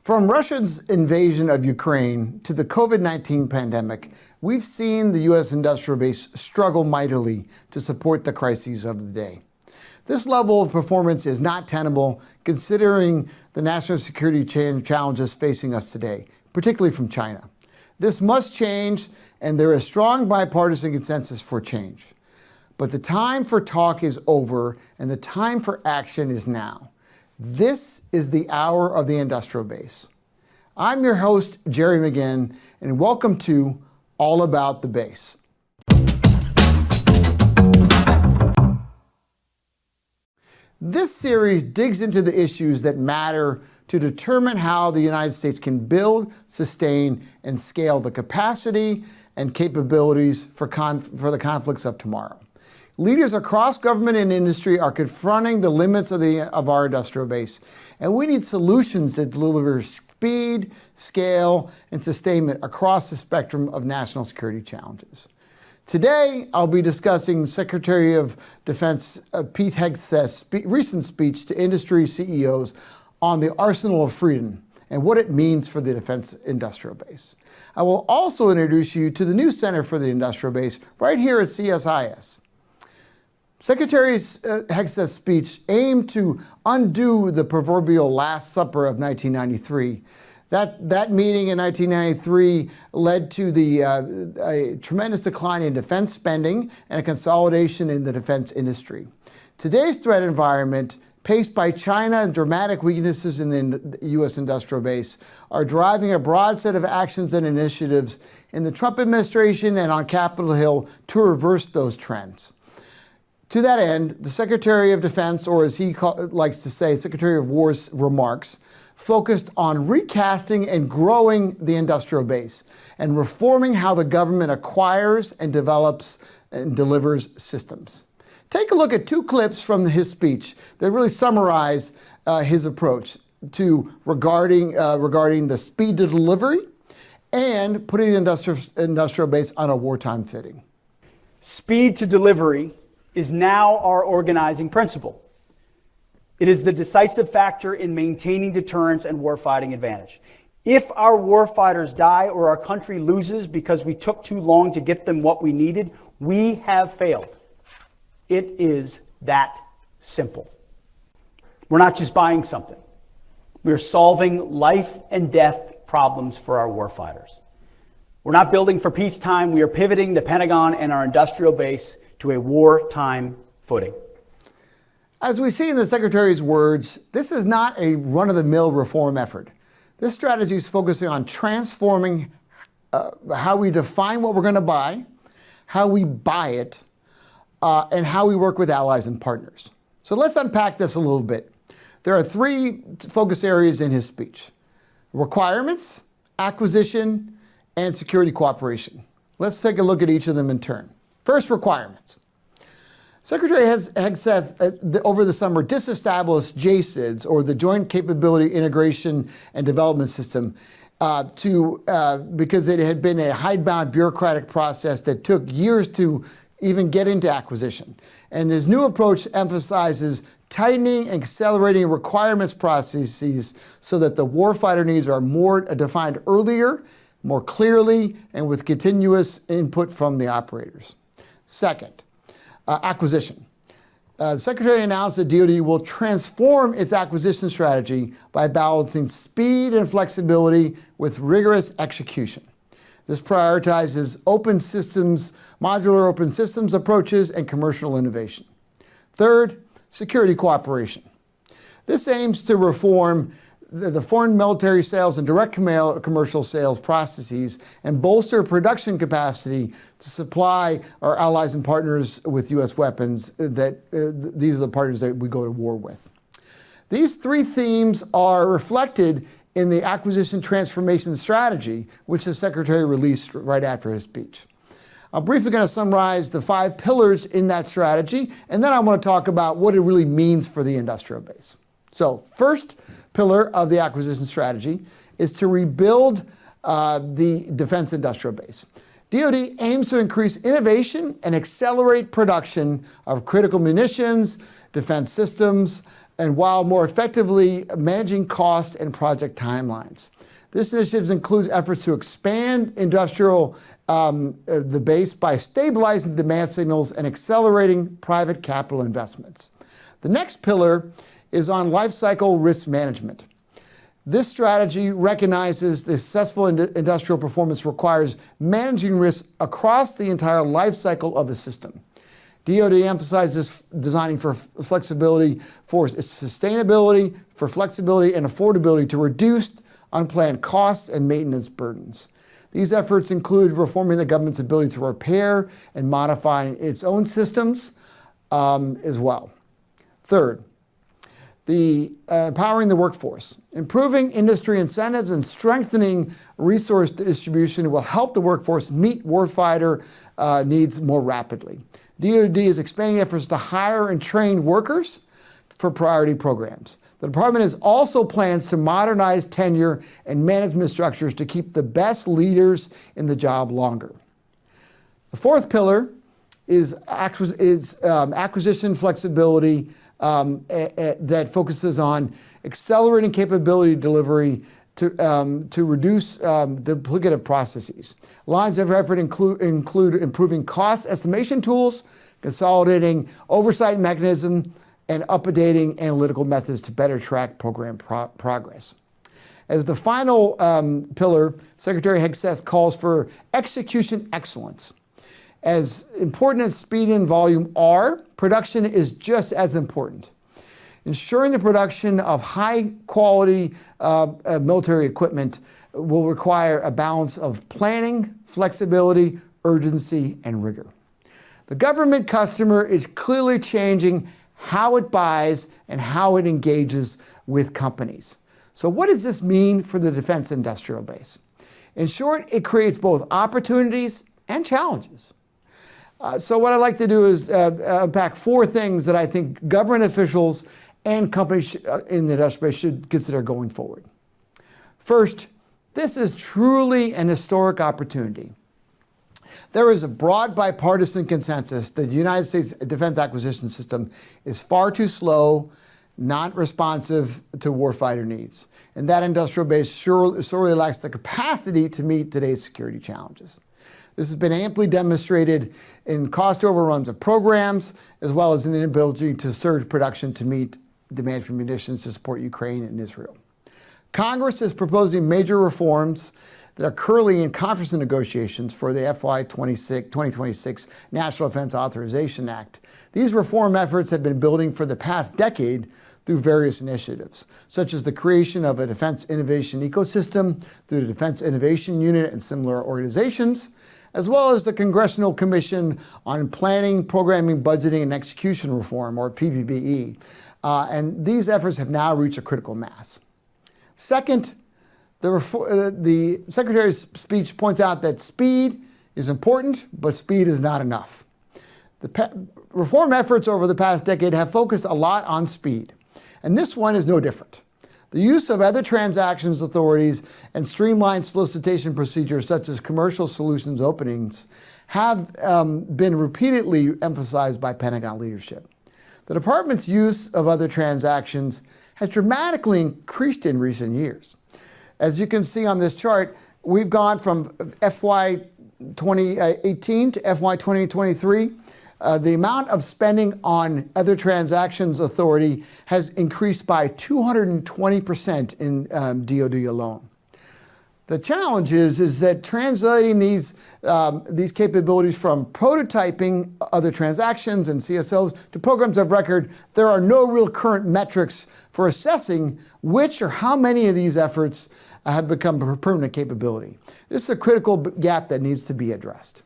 From Russia's invasion of Ukraine to the COVID-19 pandemic, we've seen the U.S. industrial base struggle mightily to support the crises of the day. This level of performance is not tenable considering the national security challenges facing us today, particularly from China. This must change, and there is strong bipartisan consensus for change. But the time for talk is over, and the time for action is now. This is the hour of the industrial base. I'm your host, Jerry McGinn, and welcome to All About the Base. This series digs into the issues that matter to determine how the United States can build, sustain, and scale the capacity and capabilities for the conflicts of tomorrow. Leaders across government and industry are confronting the limits of our industrial base, and we need solutions that deliver speed, scale, and sustainment across the spectrum of national security challenges. Today, I'll be discussing Secretary of Defense Pete Hegseth's recent speech to industry CEOs on the arsenal of freedom and what it means for the defense industrial base. I will also introduce you to the new Center for the Industrial Base right here at CSIS. Secretary Hegseth's speech aimed to undo the proverbial Last Supper of 1993. That meeting in 1993 led to a tremendous decline in defense spending and a consolidation in the defense industry. Today's threat environment, paced by China and dramatic weaknesses in the U.S. industrial base, are driving a broad set of actions and initiatives in the Trump administration and on Capitol Hill to reverse those trends. To that end, the Secretary of Defense, or as he likes to say, Secretary of War's remarks, focused on recasting and growing the industrial base and reforming how the government acquires and develops and delivers systems. Take a look at two clips from his speech that really summarize his approach to regarding the speed to delivery and putting the industrial base on a wartime footing. Speed to delivery is now our organizing principle. It is the decisive factor in maintaining deterrence and warfighting advantage. If our warfighters die or our country loses because we took too long to get them what we needed, we have failed. It is that simple. We're not just buying something. We're solving life and death problems for our warfighters. We're not building for peacetime. We are pivoting the Pentagon and our industrial base to a wartime footing. As we see in the Secretary's words, this is not a run-of-the-mill reform effort. This strategy is focusing on transforming how we define what we're going to buy, how we buy it, and how we work with allies and partners. So let's unpack this a little bit. There are three focus areas in his speech: requirements, acquisition, and security cooperation. Let's take a look at each of them in turn. First, requirements. Secretary Hegseth over the summer disestablished JCIDS, or the Joint Capability Integration and Development System, because it had been a hidebound bureaucratic process that took years to even get into acquisition. And his new approach emphasizes tightening and accelerating requirements processes so that the warfighter needs are more defined earlier, more clearly, and with continuous input from the operators. Second, acquisition. The Secretary announced that DoD will transform its acquisition strategy by balancing speed and flexibility with rigorous execution. This prioritizes open systems, modular open systems approaches, and commercial innovation. Third, security cooperation. This aims to reform the foreign military sales and direct commercial sales processes and bolster production capacity to supply our allies and partners with U.S. weapons these are the partners that we go to war with. These three themes are reflected in the acquisition transformation strategy, which the Secretary released right after his speech. I'm briefly going to summarize the 5 pillars in that strategy, and then I want to talk about what it really means for the industrial base. So, first pillar of the acquisition strategy is to rebuild the defense industrial base. DoD aims to increase innovation and accelerate production of critical munitions, defense systems, and while more effectively managing cost and project timelines. This initiative includes efforts to expand the base by stabilizing demand signals and accelerating private capital investments. The next pillar is on life cycle risk management. This strategy recognizes the successful industrial performance requires managing risk across the entire life cycle of a system. DoD emphasizes designing for flexibility, for sustainability, for flexibility and affordability to reduce unplanned costs and maintenance burdens. These efforts include reforming the government's ability to repair and modify its own systems as well. Third, empowering the workforce. Improving industry incentives and strengthening resource distribution will help the workforce meet warfighter needs more rapidly. DoD is expanding efforts to hire and train workers for priority programs. The department has also plans to modernize tenure and management structures to keep the best leaders in the job longer. The fourth pillar is acquisition flexibility that focuses on accelerating capability delivery to reduce duplicative processes. Lines of effort include improving cost estimation tools, consolidating oversight mechanism, and updating analytical methods to better track program progress. As the final pillar, Secretary Hegseth calls for execution excellence. As important as speed and volume are, production is just as important. Ensuring the production of high-quality military equipment will require a balance of planning, flexibility, urgency, and rigor. The government customer is clearly changing how it buys and how it engages with companies. So what does this mean for the defense industrial base? In short, it creates both opportunities and challenges. So what I'd like to do is unpack four things that I think government officials and companies in the industrial base should consider going forward. First, this is truly an historic opportunity. There is a broad bipartisan consensus that the United States defense acquisition system is far too slow, not responsive to warfighter needs, and that industrial base sorely lacks the capacity to meet today's security challenges. This has been amply demonstrated in cost overruns of programs, as well as an inability to surge production to meet demand for munitions to support Ukraine and Israel. Congress is proposing major reforms that are currently in conference negotiations for the FY 2026 National Defense Authorization Act. These reform efforts have been building for the past decade through various initiatives, such as the creation of a defense innovation ecosystem through the Defense Innovation Unit and similar organizations, as well as the Congressional Commission on Planning, Programming, Budgeting, and Execution Reform, or PPBE. And these efforts have now reached a critical mass. Second, the Secretary's speech points out that speed is important, but speed is not enough. The reform efforts over the past decade have focused a lot on speed, and this one is no different. The use of other transactions authorities and streamlined solicitation procedures such as commercial solutions openings have been repeatedly emphasized by Pentagon leadership. The department's use of other transactions has dramatically increased in recent years. As you can see on this chart, we've gone from FY 2018 to FY 2023. The amount of spending on other transactions authority has increased by 220% in DoD alone. The challenge is that translating these capabilities from prototyping other transactions and CSOs to programs of record, there are no real current metrics for assessing which or how many of these efforts have become a permanent capability. This is a critical gap that needs to be addressed.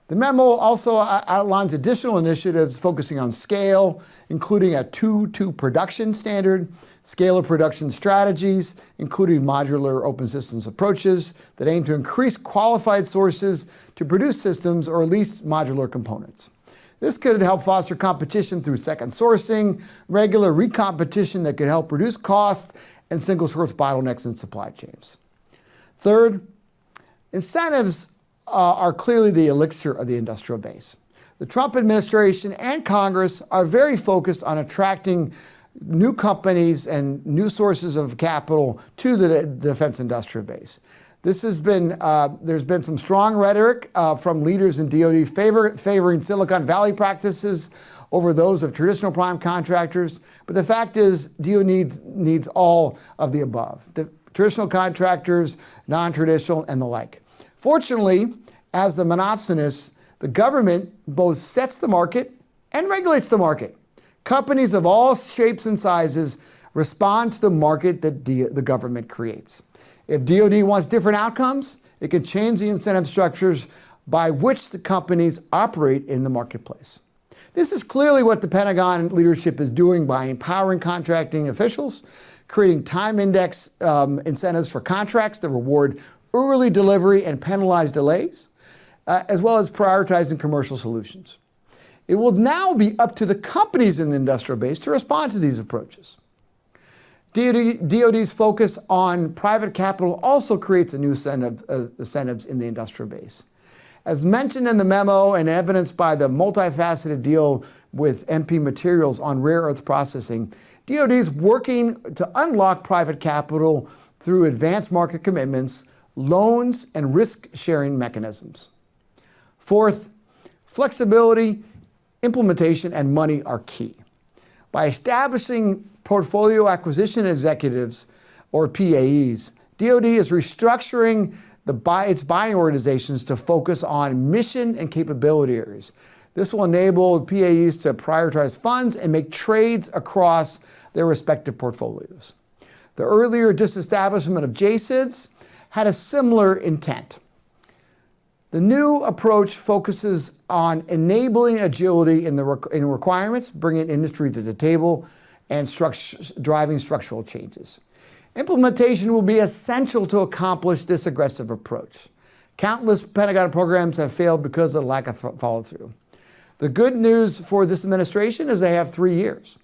The memo also outlines additional initiatives focusing on scale, including a 2-2 production standard, scale of production strategies, including modular open systems approaches that aim to increase qualified sources to produce systems or at least modular components. This could help foster competition through second sourcing, regular recompetition that could help reduce cost and single source bottlenecks in supply chains. Third, incentives are clearly the elixir of the industrial base. The Trump administration and Congress are very focused on attracting new companies and new sources of capital to the defense industrial base. This has been, there's been some strong rhetoric from leaders in DoD favoring Silicon Valley practices over those of traditional prime contractors. But the fact is, DoD needs all of the above. The traditional contractors, non-traditional, and the like. Fortunately, as the monopsonist, the government both sets the market and regulates the market. Companies of all shapes and sizes respond to the market that the government creates. If DoD wants different outcomes, it can change the incentive structures by which the companies operate in the marketplace. This is clearly what the Pentagon leadership is doing by empowering contracting officials, creating time index incentives for contracts that reward early delivery and penalize delays, as well as prioritizing commercial solutions. It will now be up to the companies in the industrial base to respond to these approaches. DoD's focus on private capital also creates a new set of incentives in the industrial base. As mentioned in the memo and evidenced by the multifaceted deal with MP Materials on rare earth processing, DoD is working to unlock private capital through advanced market commitments, loans, and risk-sharing mechanisms. Fourth, flexibility, implementation, and money are key. By establishing portfolio acquisition executives, or PAEs, DoD is restructuring its buying organizations to focus on mission and capability areas. This will enable PAEs to prioritize funds and make trades across their respective portfolios. The earlier disestablishment of JSIDs had a similar intent. The new approach focuses on enabling agility in requirements, bringing industry to the table, and driving structural changes. Implementation will be essential to accomplish this aggressive approach. Countless Pentagon programs have failed because of the lack of follow-through. The good news for this administration is they have 3 years.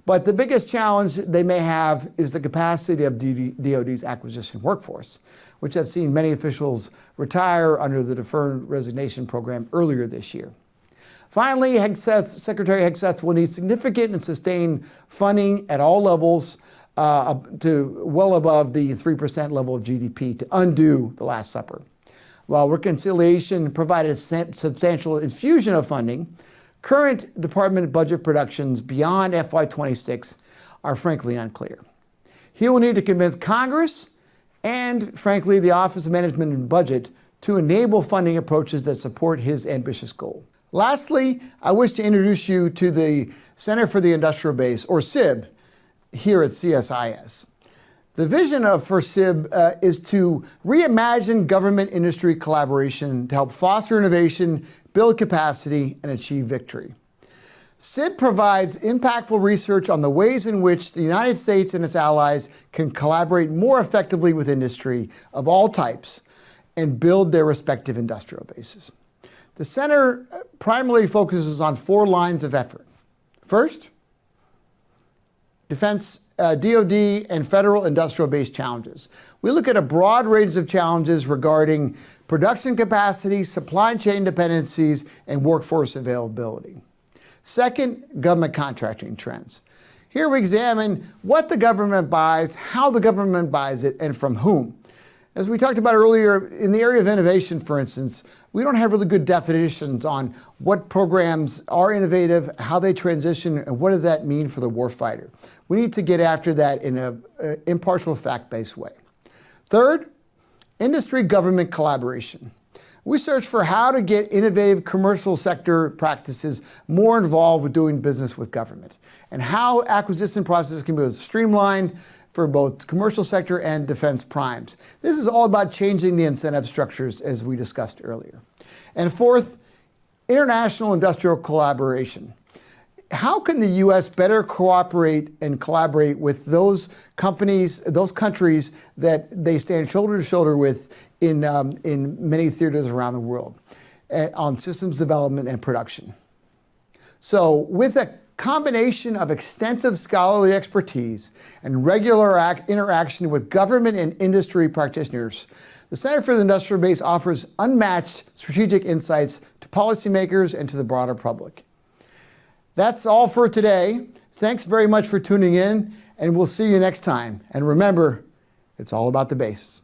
But the biggest challenge they may have is the capacity of DoD's acquisition workforce, which has seen many officials retire under the deferred resignation program earlier this year. Finally, Secretary Hegseth will need significant and sustained funding at all levels to well above the 3% level of GDP to undo the Last Supper. While reconciliation provided a substantial infusion of funding, current department budget projections beyond FY26 are frankly unclear. He will need to convince Congress and, frankly, the Office of Management and Budget to enable funding approaches that support his ambitious goal. Lastly, I wish to introduce you to the Center for the Industrial Base, or CIB, here at CSIS. The vision for CIB is to reimagine government-industry collaboration to help foster innovation, build capacity, and achieve victory. CIB provides impactful research on the ways in which the United States and its allies can collaborate more effectively with industry of all types and build their respective industrial bases. The center primarily focuses on 4 lines of effort. First, defense, DoD, and federal industrial base challenges. We look at a broad range of challenges regarding production capacity, supply chain dependencies, and workforce availability. Second, government contracting trends. Here we examine what the government buys, how the government buys it, and from whom. As we talked about earlier, in the area of innovation, for instance, we don't have really good definitions on what programs are innovative, how they transition, and what does that mean for the warfighter. We need to get after that in an impartial, fact-based way. Third, industry-government collaboration. We search for how to get innovative commercial sector practices more involved with doing business with government, and how acquisition processes can be streamlined for both commercial sector and defense primes. This is all about changing the incentive structures, as we discussed earlier. And fourth, international industrial collaboration. How can the U.S. better cooperate and collaborate with those companies, those countries that they stand shoulder to shoulder with in many theaters around the world on systems development and production? So with a combination of extensive scholarly expertise and regular interaction with government and industry practitioners, the Center for the Industrial Base offers unmatched strategic insights to policymakers and to the broader public. That's all for today. Thanks very much for tuning in, and we'll see you next time. And remember, it's all about the base.